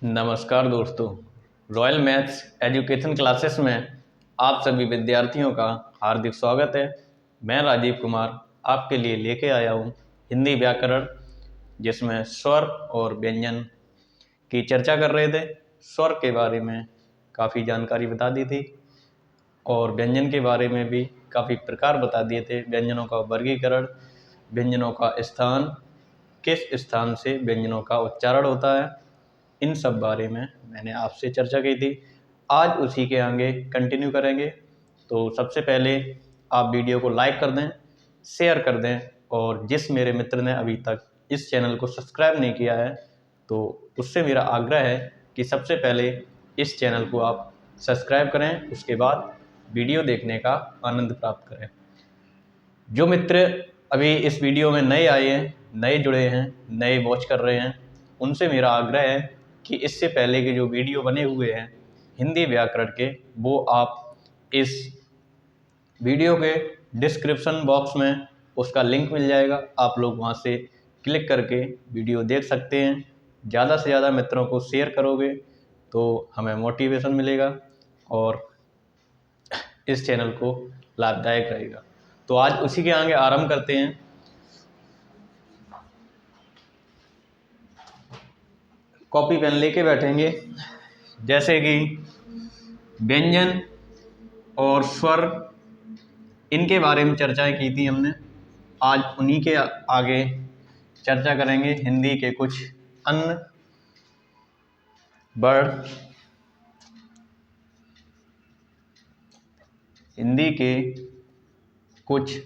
नमस्कार दोस्तों, royal maths education classes में आप सभी विद्यार्थियों का हार्दिक स्वागत है। मैं राजीव कुमार आपके लिए लेके आया हूँ हिंदी व्याकरण, जिसमें स्वर और व्यंजन की चर्चा कर रहे थे। स्वर के बारे में काफ़ी जानकारी बता दी थी और व्यंजन के बारे में भी काफ़ी प्रकार बता दिए थे। व्यंजनों का वर्गीकरण, व्यंजनों का स्थान, किस स्थान से व्यंजनों का उच्चारण होता है, इन सब बारे में मैंने आपसे चर्चा की थी। आज उसी के आगे कंटिन्यू करेंगे। तो सबसे पहले आप वीडियो को लाइक कर दें, शेयर कर दें, और जिस मेरे मित्र ने अभी तक इस चैनल को सब्सक्राइब नहीं किया है तो उससे मेरा आग्रह है कि सबसे पहले इस चैनल को आप सब्सक्राइब करें, उसके बाद वीडियो देखने का आनंद प्राप्त करें। जो मित्र अभी इस वीडियो में नए आए हैं, नए जुड़े हैं, नए वॉच कर रहे हैं, उनसे मेरा आग्रह है कि इससे पहले के जो वीडियो बने हुए हैं हिंदी व्याकरण के, वो आप इस वीडियो के डिस्क्रिप्शन बॉक्स में उसका लिंक मिल जाएगा। आप लोग वहां से क्लिक करके वीडियो देख सकते हैं। ज़्यादा से ज़्यादा मित्रों को शेयर करोगे तो हमें मोटिवेशन मिलेगा और इस चैनल को लाभदायक रहेगा। तो आज उसी के आगे आरंभ करते हैं। कॉपी पेन लेके बैठेंगे। जैसे कि व्यंजन और स्वर, इनके बारे में चर्चाएं की थी हमने। आज उन्हीं के आगे चर्चा करेंगे। हिंदी के कुछ अन्य वर्ड, हिंदी के कुछ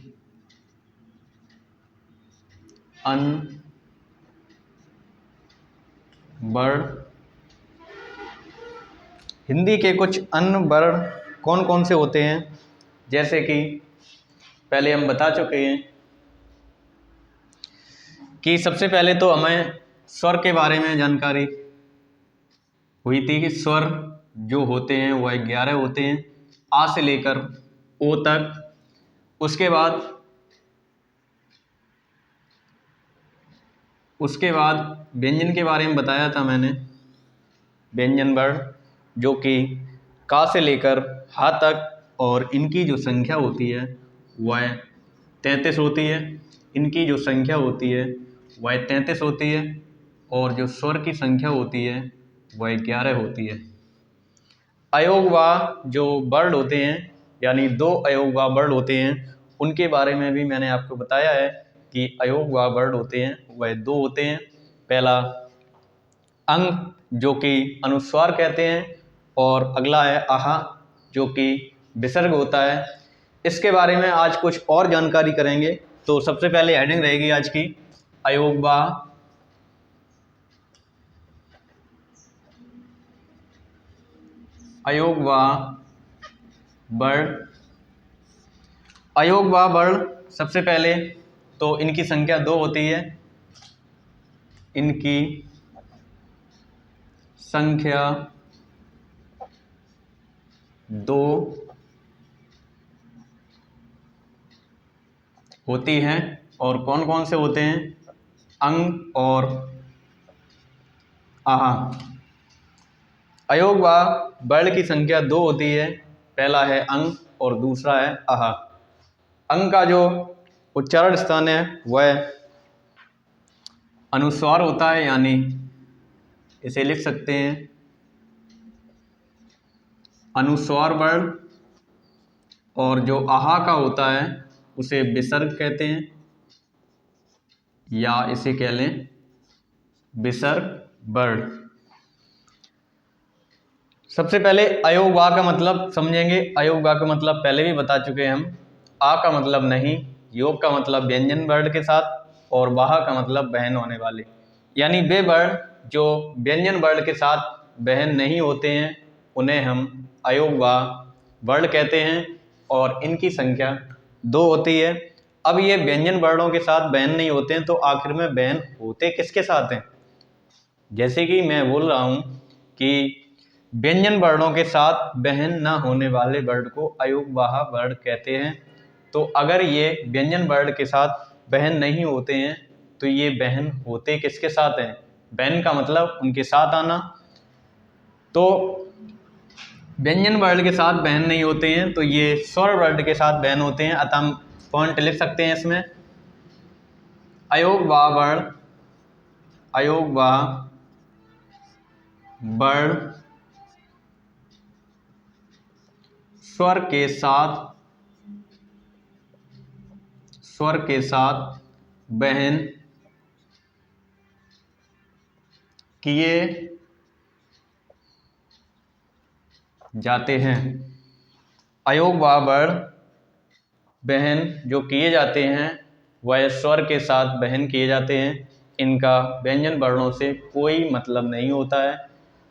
अन्य वर्ड, हिंदी के कुछ अन्य वर्ड कौन कौन से होते हैं। जैसे कि पहले हम बता चुके हैं कि सबसे पहले तो हमें स्वर के बारे में जानकारी हुई थी कि स्वर जो होते हैं वह 11 होते हैं, आ से लेकर ओ तक। उसके बाद व्यंजन के बारे में बताया था मैंने। व्यंजन वर्ण जो कि का से लेकर हा तक, और इनकी जो संख्या होती है वह 33 होती है। इनकी जो संख्या होती है वह 33 होती है, और जो स्वर की संख्या होती है वह 11 होती है। अयोगवा जो वर्ड होते हैं, यानी 2 अयोगवा वर्ड होते हैं, उनके बारे में भी मैंने आपको बताया है कि अयोगवा वर्ड होते हैं वह 2 होते हैं। पहला अंग जो कि अनुस्वार कहते हैं, और अगला है आहा जो कि विसर्ग होता है। इसके बारे में आज कुछ और जानकारी करेंगे। तो सबसे पहले हेडिंग रहेगी आज की अयोगवा वर्ड। अयोगवा वर्ड सबसे पहले तो इनकी संख्या 2 होती है। इनकी संख्या 2 होती है, और कौन कौन से होते हैं? अंग और आहा। अयोगवा वर्ड की संख्या 2 होती है। पहला है अंग और दूसरा है आहा। अंग का जो उच्चारण स्थान है वह अनुस्वार होता है, यानी इसे लिख सकते हैं अनुस्वार वर्ण, और जो आहा का होता है उसे विसर्ग कहते हैं, या इसे कह लें विसर्ग वर्ण। सबसे पहले अयोगवा का मतलब समझेंगे। अयोगवा का मतलब पहले भी बता चुके हैं हम। आ का मतलब नहीं, योग का मतलब व्यंजन वर्ण के साथ, और वाह का मतलब बहन होने वाले, यानी वे वर्ण जो व्यंजन वर्ण के साथ बहन नहीं होते हैं उन्हें हम अयोगवा वर्ण कहते हैं, और इनकी संख्या 2 होती है। अब ये व्यंजन वर्णों के साथ बहन नहीं होते हैं, तो आखिर में बहन होते किसके साथ हैं? जैसे कि मैं बोल रहा हूं कि व्यंजन वर्णों के साथ बहन न होने वाले वर्ण को अयोगवाह वर्ण कहते हैं। तो अगर ये व्यंजन वर्ण के साथ बहन नहीं होते हैं तो ये बहन होते किसके साथ हैं? बहन का मतलब उनके साथ आना। तो व्यंजन वर्ण के साथ बहन नहीं होते हैं, तो ये स्वर वर्ण के साथ बहन होते हैं। अतः हम पॉइंट लिख सकते हैं इसमें, अयोग वा वर्ण, अयोग वा वर्ण स्वर के साथ बहन किए जाते हैं। अयोग व वर्ण बहन जो किए जाते हैं वह स्वर के साथ बहन किए जाते हैं। इनका व्यंजन वर्णों से कोई मतलब नहीं होता है।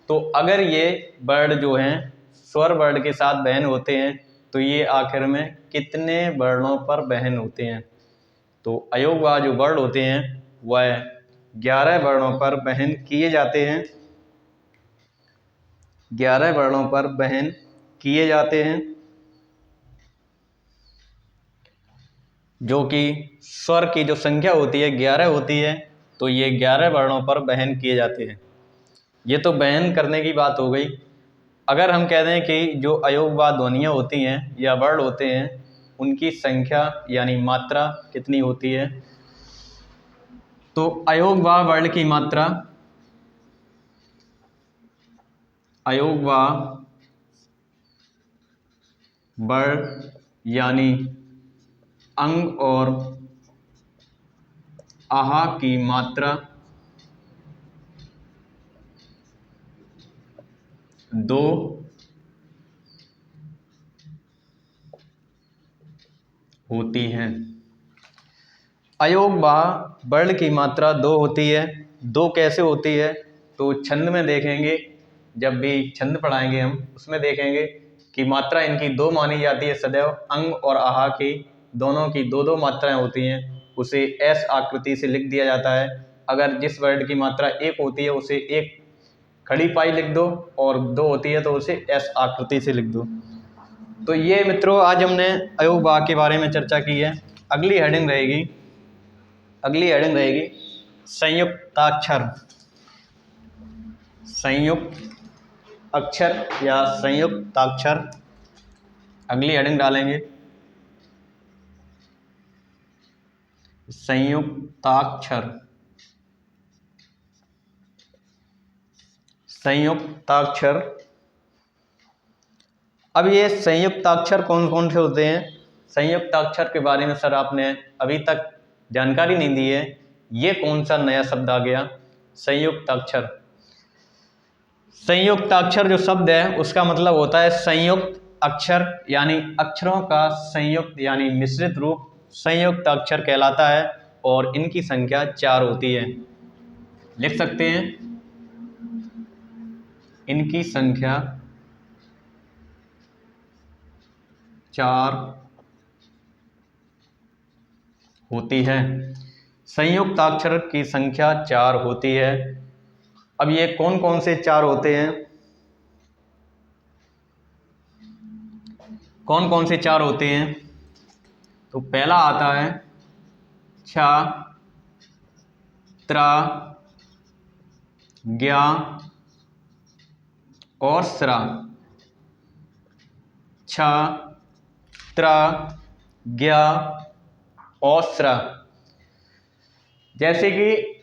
तो अगर ये वर्ण जो हैं स्वर वर्ण के साथ बहन होते हैं तो ये आखिर में कितने वर्णों पर बहन होते हैं? तो अयोग व जो वर्ण होते हैं वह 11 वर्णों पर बहन किए जाते हैं। 11 वर्णों पर बहन किए जाते हैं, जो कि स्वर की जो संख्या होती है 11 होती है। तो ये 11 वर्णों पर बहन किए जाते हैं। ये तो बहन करने की बात हो गई। अगर हम कह दें कि जो अयोग व ध्वनियाँ होती हैं या वर्ण होते हैं उनकी संख्या यानी मात्रा कितनी होती है, तो अयोग व वर्ण की मात्रा, अयोग व वर्ण यानी अंग और आहा की मात्रा 2 होती है। अयोग व वर्ण की मात्रा 2 होती है। 2 कैसे होती है? तो छंद में देखेंगे, जब भी छंद पढ़ाएंगे हम उसमें देखेंगे कि मात्रा इनकी 2 मानी जाती है सदैव। अंग और आहा की दोनों की 2-2 मात्राएं होती हैं। उसे एस आकृति से लिख दिया जाता है। अगर जिस वर्ण की मात्रा 1 होती है उसे 1 खड़ी पाई लिख दो और 2 होती है तो उसे एस आकृति से लिख दो। तो ये मित्रों आज हमने अयोग व के बारे में चर्चा की है। अगली हेडिंग रहेगी संयुक्ताक्षर। संयुक्त अक्षर या संयुक्ताक्षर, अगली हेडिंग डालेंगे संयुक्ताक्षर। संयुक्ताक्षर, अब ये संयुक्ताक्षर कौन कौन से होते हैं? संयुक्ताक्षर के बारे में सर आपने अभी तक जानकारी नहीं दी है। ये कौन सा नया शब्द आ गया संयुक्ताक्षर? संयुक्ताक्षर जो शब्द है उसका मतलब होता है संयुक्त अक्षर, यानी अक्षरों का संयुक्त यानी मिश्रित रूप संयुक्ताक्षर कहलाता है। और इनकी संख्या 4 होती है। लिख सकते हैं, इनकी संख्या 4 होती है। संयुक्ताक्षर की संख्या 4 होती है। अब ये कौन कौन से 4 होते हैं? कौन कौन से 4 होते हैं? तो पहला आता है छ, त्र, ज्ञ और स्र। छ, त्र, ज्ञ और स्र। जैसे कि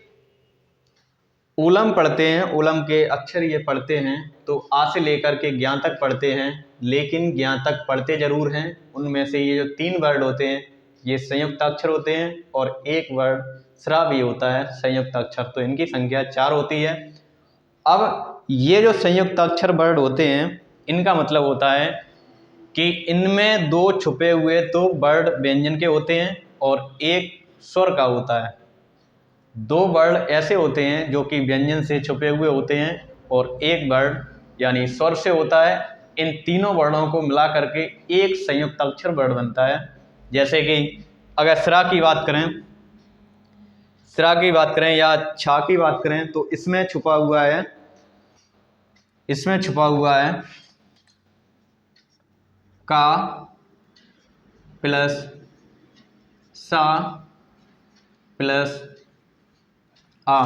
ऊलम पढ़ते हैं, ऊलम के अक्षर ये पढ़ते हैं तो आ से लेकर के ज्ञ तक पढ़ते हैं, लेकिन ज्ञ तक पढ़ते जरूर हैं। उनमें से ये जो 3 वर्ड होते हैं ये संयुक्त अक्षर होते हैं और एक वर्ड स्रा भी होता है संयुक्त अक्षर। तो इनकी संख्या 4 होती है। अब ये जो संयुक्त अक्षर वर्ड होते हैं इनका मतलब होता है कि इनमें 2 छुपे हुए तो वर्ड व्यंजन के होते हैं और एक स्वर का होता है। 2 वर्ण ऐसे होते हैं जो कि व्यंजन से छुपे हुए होते हैं और एक वर्ण यानी स्वर से होता है। इन तीनों वर्णों को मिला करके एक संयुक्त अक्षर वर्ण बनता है। जैसे कि अगर स्रा की बात करें या छा की बात करें तो इसमें छुपा हुआ है का प्लस सा प्लस आ।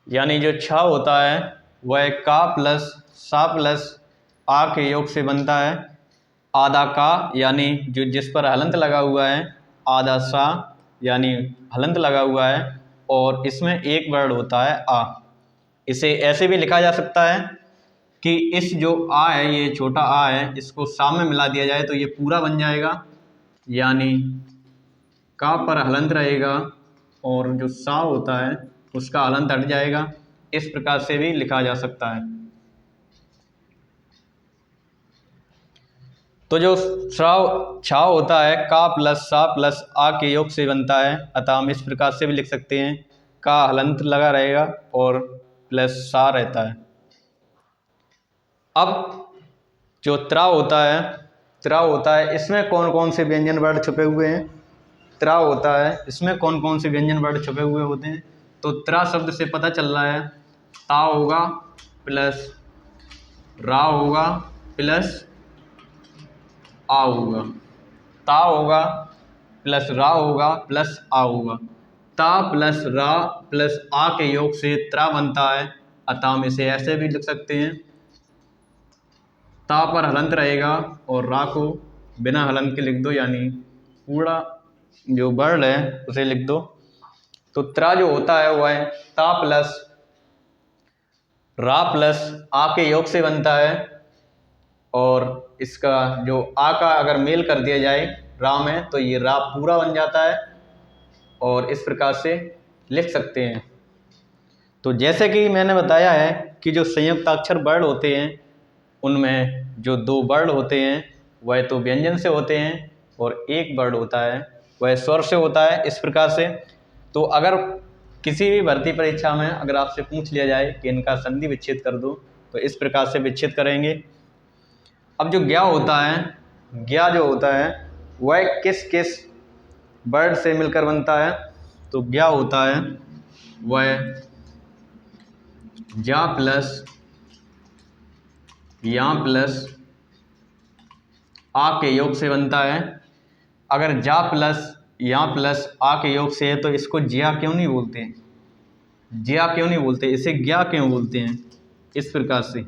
यानी जो छ होता है वह का प्लस सा प्लस आ के योग से बनता है। आधा का यानी जो जिस पर हलंत लगा हुआ है, आधा सा यानी हलंत लगा हुआ है, और इसमें एक वर्ड होता है आ। इसे ऐसे भी लिखा जा सकता है कि इस जो आ है, ये छोटा आ है, इसको सा में मिला दिया जाए तो ये पूरा बन जाएगा, यानी का पर हलंत रहेगा और जो सा होता है उसका हलंत हट जाएगा। इस प्रकार से भी लिखा जा सकता है। तो जो श्राव छा होता है का प्लस सा प्लस आ के योग से बनता है, अतः हम इस प्रकार से भी लिख सकते हैं, का हलंत लगा रहेगा और प्लस सा रहता है। अब जो त्रा होता है, इसमें कौन कौन से व्यंजन वर्ण छुपे हुए हैं? त्रा होता है, इसमें कौन कौन से व्यंजन वर्ण छुपे हुए होते हैं? तो त्रा शब्द से पता चल रहा है, ता होगा प्लस रा होगा प्लस आ होगा, ता होगा प्लस रा होगा प्लस आ होगा। ता प्लस रा प्लस आ के योग से त्रा बनता है, अतः हम इसे ऐसे भी लिख सकते हैं, ता पर हलंत रहेगा और रा को बिना हलंत के लिख दो, यानी पूरा जो वर्ण है उसे लिख दो। तो त्रा जो होता है वह ता प्लस रा प्लस आ के योग से बनता है, और इसका जो आ का अगर मेल कर दिया जाए रा में तो ये रा पूरा बन जाता है, और इस प्रकार से लिख सकते हैं। तो जैसे कि मैंने बताया है कि जो संयुक्ताक्षर वर्ण होते हैं उनमें जो दो वर्ण होते हैं वह तो व्यंजन से होते हैं, और एक वर्ण होता है वह स्वर से होता है। इस प्रकार से तो अगर किसी भी भर्ती परीक्षा में अगर आपसे पूछ लिया जाए कि इनका संधि विच्छेद कर दो, तो इस प्रकार से विच्छेद करेंगे। अब जो ज्ञा होता है, ज्ञा जो होता है वह किस किस वर्ड से मिलकर बनता है? तो ज्ञा होता है वह जा प्लस या प्लस आ के योग से बनता है। अगर जा प्लस या प्लस आ के योग से है तो इसको ज्या क्यों नहीं बोलते हैं? ज्या क्यों नहीं बोलते, इसे ज्ञा क्यों बोलते हैं? इस प्रकार से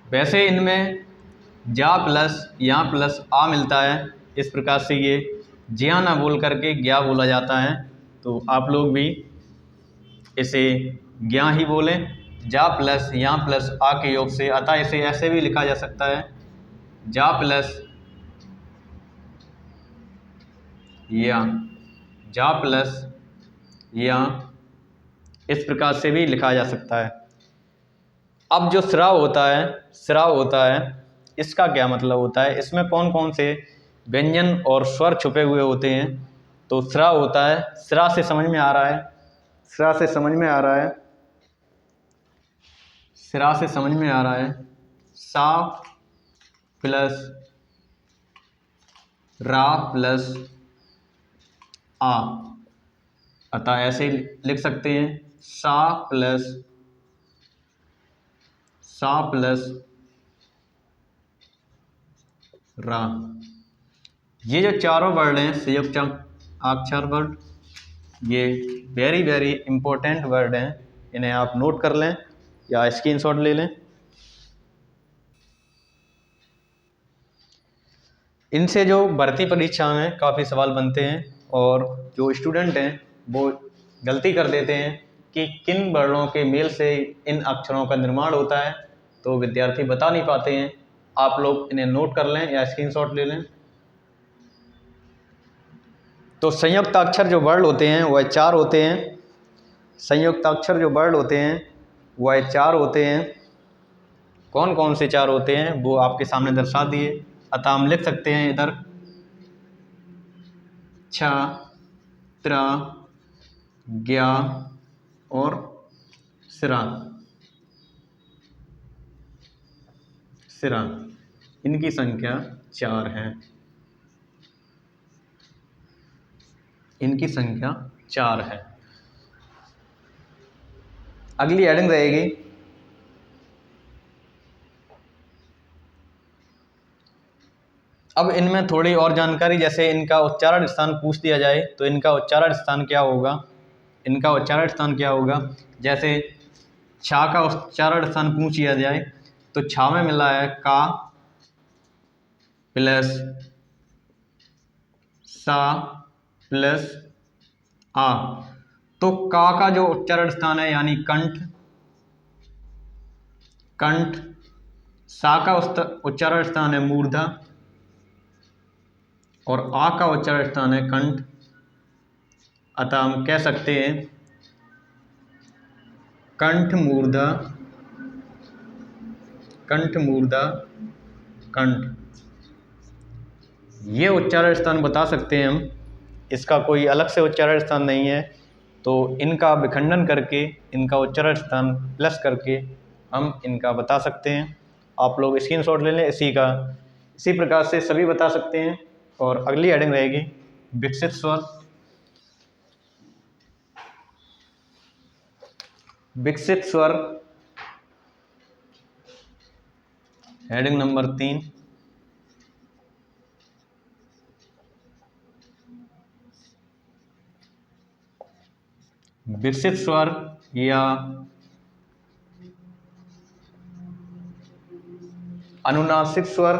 वैसे इनमें जा प्लस या प्लस आ मिलता है, इस प्रकार से ये ज्या ना बोल करके ज्ञा बोला जाता है। तो आप लोग भी इसे ज्ञा ही बोलें, जा प्लस या प्लस आ के योग से। अतः इसे ऐसे भी लिखा जा सकता है, जा प्लस या, जा प्लस या, इस प्रकार से भी लिखा जा सकता है। अब जो स्राव होता है इसका क्या मतलब होता है? इसमें कौन कौन से व्यंजन और स्वर छुपे हुए होते हैं? तो स्राव होता है, स्रा से समझ में आ रहा है, स्रा से समझ में आ रहा है, स्रा से समझ में आ रहा है, सा प्लस रा प्लस आ, अतः ऐसे लिख सकते हैं, सा प्लस रा। ये जो चारों वर्ड हैं संयुक्त अक्षर वर्ड, ये वेरी वेरी इंपॉर्टेंट वर्ड हैं, इन्हें आप नोट कर लें या स्क्रीनशॉट ले लें। इनसे जो भर्ती परीक्षा में काफ़ी सवाल बनते हैं, और जो स्टूडेंट हैं वो गलती कर देते हैं कि किन वर्णों के मेल से इन अक्षरों का निर्माण होता है, तो विद्यार्थी बता नहीं पाते हैं। आप लोग इन्हें नोट कर लें या स्क्रीनशॉट ले लें। तो संयुक्त अक्षर जो वर्ड होते हैं वह चार होते हैं, संयुक्त अक्षर जो वर्ड होते हैं वह चार होते हैं। कौन कौन से चार होते हैं वो आपके सामने दर्शा दिए, अतः हम लिख सकते हैं इधर छ, त्र, ज्ञा और सिरा। इनकी संख्या चार है, इनकी संख्या चार है। अगली हेडिंग रहेगी अब इनमें थोड़ी और जानकारी, जैसे इनका उच्चारण स्थान पूछ दिया जाए तो इनका उच्चारण स्थान क्या होगा? इनका उच्चारण स्थान क्या होगा। जैसे छा का उच्चारण स्थान पूछ लिया जाए तो छा में मिला है का प्लस सा प्लस आ, तो का जो उच्चारण स्थान है यानी कंठ, कंठ, सा का उच्चारण स्थान है मूर्धा और आ का उच्चारण स्थान है कंठ। अतः हम कह सकते हैं कंठ मूर्धा, कंठ मूर्धा कंठ, ये उच्चारण स्थान बता सकते हैं हम। इसका कोई अलग से उच्चारण स्थान नहीं है, तो इनका विखंडन करके इनका उच्चारण स्थान प्लस करके हम इनका बता सकते हैं। आप लोग स्क्रीनशॉट ले लें इसी प्रकार से सभी बता सकते हैं। और अगली हेडिंग रहेगी विकसित स्वर। विकसित स्वर हेडिंग नंबर 3। विकसित स्वर या अनुनासिक स्वर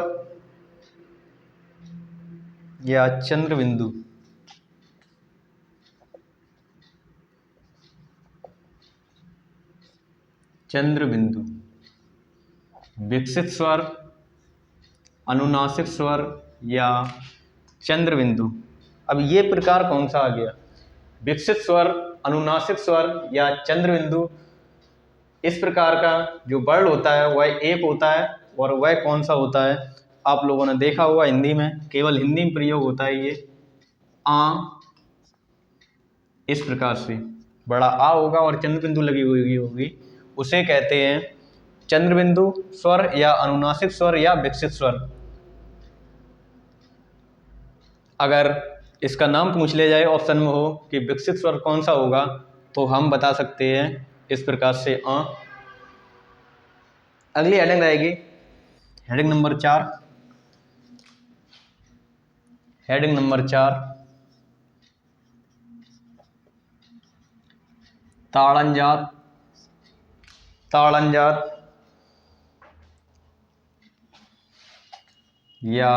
या चंद्र बिंदु। चंद्र बिंदु, विकसित स्वर, अनुनासिक स्वर या चंद्र बिंदु। अब ये प्रकार कौन सा आ गया, विकसित स्वर, अनुनासिक स्वर या चंद्र बिंदु। इस प्रकार का जो वर्ड होता है वह एक होता है और वह कौन सा होता है, आप लोगों ने देखा होगा हिंदी में, केवल हिंदी में प्रयोग होता है ये आ। इस प्रकार से बड़ा आ होगा और चंद्र बिंदु लगी हुई होगी, उसे कहते हैं चंद्र बिंदु स्वर या अनुनासिक स्वर या विकसित स्वर। अगर इसका नाम पूछ लिया जाए ऑप्शन में हो कि विकसित स्वर कौन सा होगा, तो हम बता सकते हैं इस प्रकार से आ। अगली हेडिंग रहेगी हेडिंग नंबर 4। Heading number 4 ताड़नजात। ताड़नजात या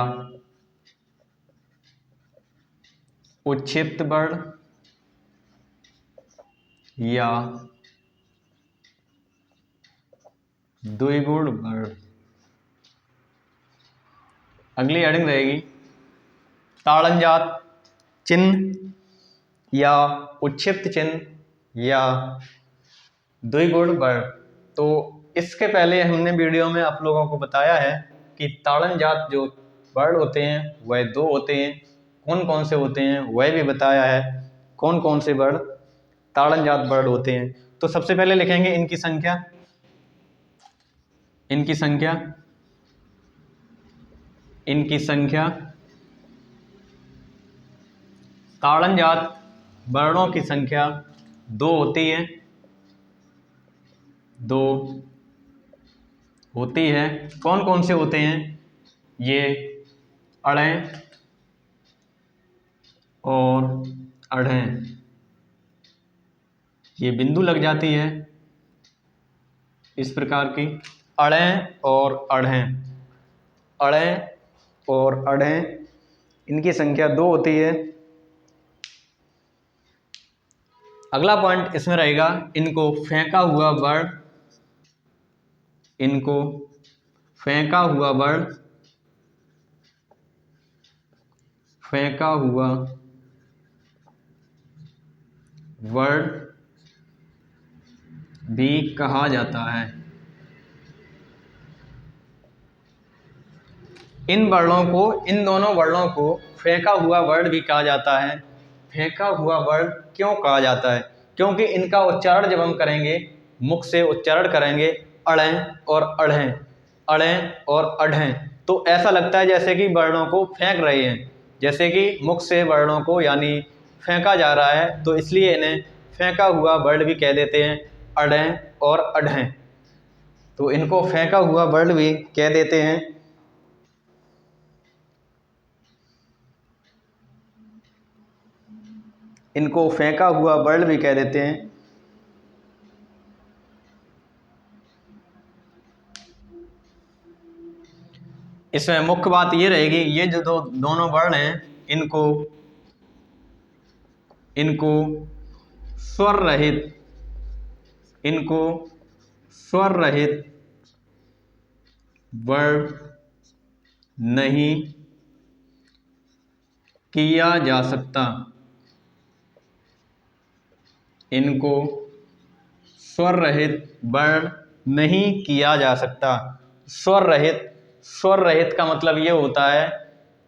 उच्छिप्त वर्ण या द्विगुण वर्ण। अगली हेडिंग रहेगी ताड़नजात चिन्ह या उच्छिप्त चिन्ह या द्विगुण वर्ण। तो इसके पहले हमने वीडियो में आप लोगों को बताया है कि ताड़नजात जो वर्ण होते हैं वह 2 होते हैं। कौन कौन से होते हैं वह भी बताया है, कौन कौन से वर्ण ताड़नजात वर्ण होते हैं। तो सबसे पहले लिखेंगे इनकी संख्या। इनकी संख्या, इनकी संख्या, ताड़नजात वर्णों की संख्या 2 होती है, 2 होती है। कौन कौन से होते हैं, ये अड़ें और अढ़ें, ये बिंदु लग जाती है इस प्रकार की, अड़ें और अढ़ें, अड़ें और अढ़ें, इनकी संख्या 2 होती है। अगला पॉइंट इसमें रहेगा इनको फेंका हुआ वर्ण, इनको फेंका हुआ वर्ण, फेंका हुआ वर्ण भी कहा जाता है। इन वर्णों को, इन दोनों वर्णों को फेंका हुआ वर्ण भी कहा जाता है। फेंका हुआ वर्ण क्यों कहा जाता है, क्योंकि इनका उच्चारण जब हम करेंगे, मुख से उच्चारण करेंगे अड़ें और अढ़ें, अड़ें और अढ़ें, तो ऐसा लगता है जैसे कि वर्णों को फेंक रहे हैं, जैसे कि मुख से वर्णों को यानी फेंका जा रहा है, तो इसलिए इन्हें फेंका हुआ वर्ण भी कह देते हैं, अड़ें और अढ़ें। तो इनको फेंका हुआ वर्ण भी कह देते हैं। इनको फेंका हुआ वर्ड भी कह देते हैं। इसमें मुख्य बात ये रहेगी, ये जो दोनों वर्ड हैं इनको स्वर रहित, इनको स्वर रहित वर्ड नहीं किया जा सकता। इनको स्वर रहित वर्ड नहीं किया जा सकता। स्वर रहित का मतलब ये होता है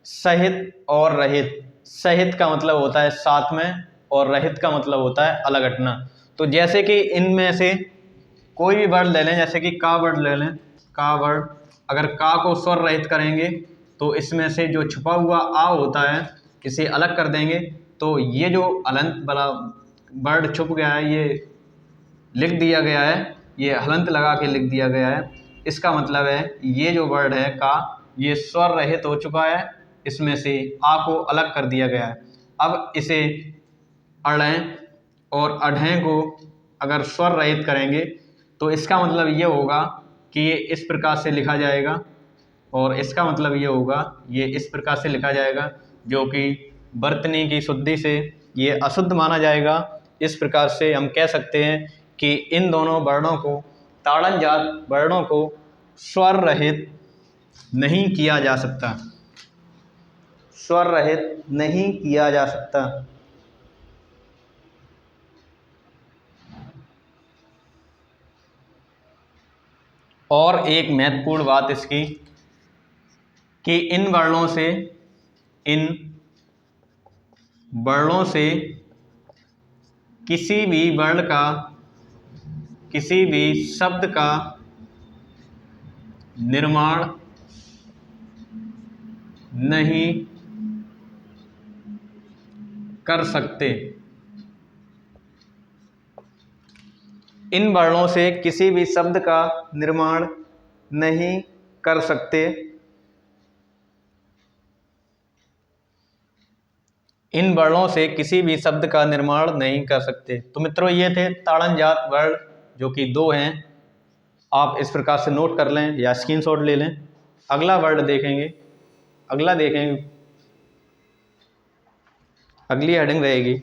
सहित और रहित। सहित का मतलब होता है साथ में और रहित का मतलब होता है अलग हटना। तो जैसे कि इनमें से कोई भी वर्ड ले लें, जैसे कि का वर्ड ले लें, का वर्ड, अगर का को स्वर रहित करेंगे तो इसमें से जो छुपा हुआ आ होता है इसे अलग कर देंगे, तो ये जो हलंत वाला वर्ड छुप गया है ये लिख दिया गया है, ये हलंत लगा के लिख दिया गया है। इसका मतलब है ये जो वर्ड है का, ये स्वर रहित हो चुका है, इसमें से आ को अलग कर दिया गया है। अब इसे अढ़ें और अढ़ें को अगर स्वर रहित करेंगे तो इसका मतलब ये होगा कि ये इस प्रकार से लिखा जाएगा, और इसका मतलब ये होगा ये इस प्रकार से लिखा जाएगा, जो कि वर्तनी की शुद्धि से ये अशुद्ध माना जाएगा। इस प्रकार से हम कह सकते हैं कि इन दोनों वर्णों को, ताड़न जात वर्णों को स्वर रहित नहीं किया जा सकता। स्वर रहित नहीं किया जा सकता। और एक महत्वपूर्ण बात इसकी कि इन वर्णों से किसी भी वर्ण का, किसी भी शब्द का निर्माण नहीं कर सकते। इन वर्णों से किसी भी शब्द का निर्माण नहीं कर सकते। इन वर्णों से किसी भी शब्द का निर्माण नहीं कर सकते। तो मित्रों ये थे ताड़न जात वर्ण, जो कि 2 हैं। आप इस प्रकार से नोट कर लें या स्क्रीनशॉट ले लें। अगला वर्ड देखेंगे, अगला देखेंगे, अगली हेडिंग रहेगी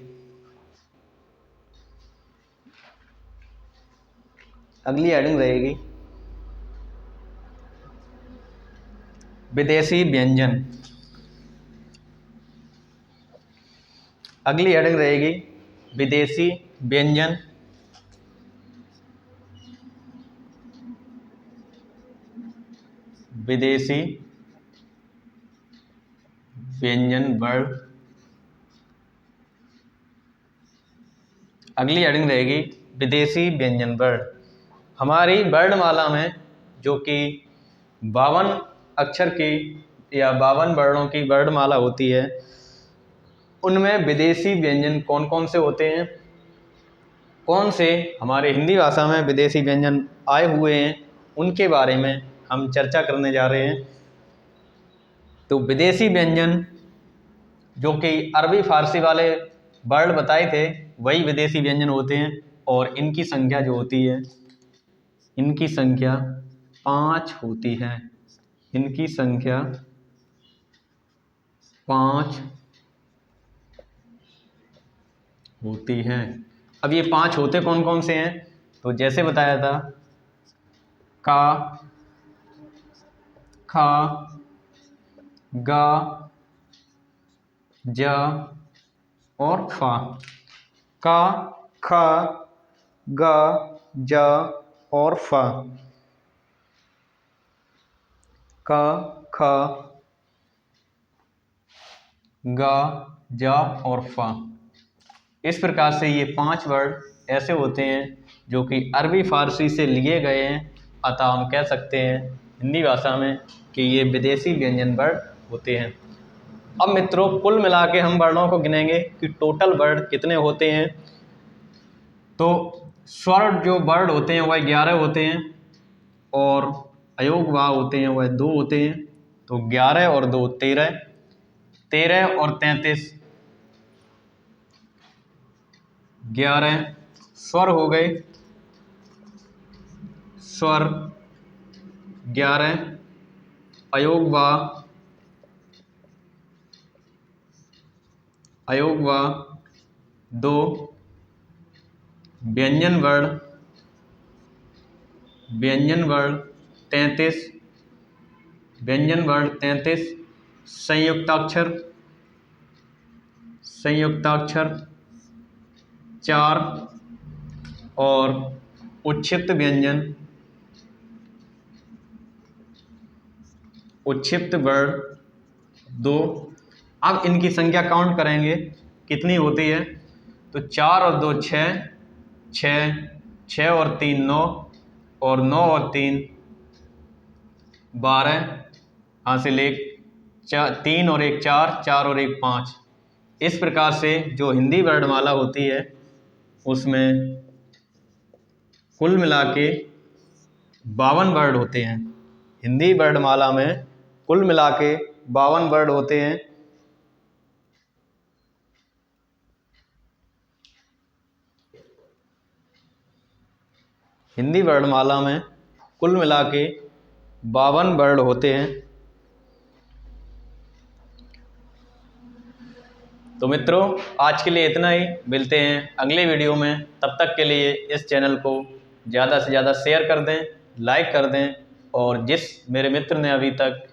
विदेशी व्यंजन। अगली हेडिंग रहेगी विदेशी व्यंजन। विदेशी व्यंजन वर्ड। अगली हेडिंग रहेगी विदेशी व्यंजन वर्ड। हमारी वर्णमाला में जो कि 52 अक्षर की या 52 वर्णों की वर्णमाला होती है, उनमें विदेशी व्यंजन कौन कौन से होते हैं, कौन से हमारे हिंदी भाषा में विदेशी व्यंजन आए हुए हैं, उनके बारे में हम चर्चा करने जा रहे हैं। तो विदेशी व्यंजन जो कि अरबी फारसी वाले वर्ड बताए थे वही विदेशी व्यंजन होते हैं, और इनकी संख्या जो होती है, इनकी संख्या 5 होती है। इनकी संख्या 5 होती है। अब ये 5 होते कौन कौन से हैं, तो जैसे बताया था का, खा, गा, जा और फा। का, खा, गा, जा और फा। का, खा, गा, जा और फा। इस प्रकार से ये 5 वर्ड ऐसे होते हैं जो कि अरबी फारसी से लिए गए हैं, अतः हम कह सकते हैं हिंदी भाषा में कि ये विदेशी व्यंजन वर्ड होते हैं। अब मित्रों कुल मिला के हम वर्णों को गिनेंगे कि टोटल वर्ड कितने होते हैं। तो स्वर जो वर्ड होते हैं वह 11 होते हैं, और अयोग भाव होते हैं वह 2 होते हैं। तो 11 और 2 13, 13 और 33 11 स्वर हो गए, स्वर 11। अयोगवा, अयोगवा 2। व्यंजन वर्ण, व्यंजन वर्ण 33, व्यंजन वर्ण 33। संयुक्ताक्षर, संयुक्ताक्षर 4 और उच्छिष्ट व्यंजन, उच्छिष्ट वर्ण 2। अब इनकी संख्या काउंट करेंगे कितनी होती है, तो 4 और 2 6, 6, 6 और 3 9, और 9 और 3 12, हासिल 1, 3 और 1 4, 4 और 1 5। इस प्रकार से जो हिंदी वर्णमाला होती है उसमें कुल मिला के 52 वर्ण होते हैं। हिंदी वर्णमाला में कुल मिला के 52 वर्ण होते हैं। हिंदी वर्णमाला में कुल मिला के 52 वर्ण होते हैं। तो मित्रों, आज के लिए इतना ही। मिलते हैं अगले वीडियो में। तब तक के लिए इस चैनल को ज़्यादा से ज़्यादा शेयर कर दें, लाइक कर दें, और जिस मेरे मित्र ने अभी तक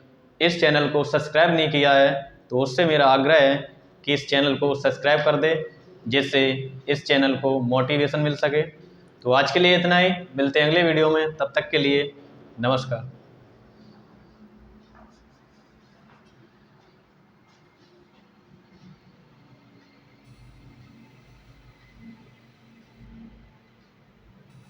इस चैनल को सब्सक्राइब नहीं किया है तो उससे मेरा आग्रह है कि इस चैनल को सब्सक्राइब कर दे, जिससे इस चैनल को मोटिवेशन मिल सके। तो आज के लिए इतना ही। मिलते हैं अगले वीडियो में। तब तक के लिए नमस्कार।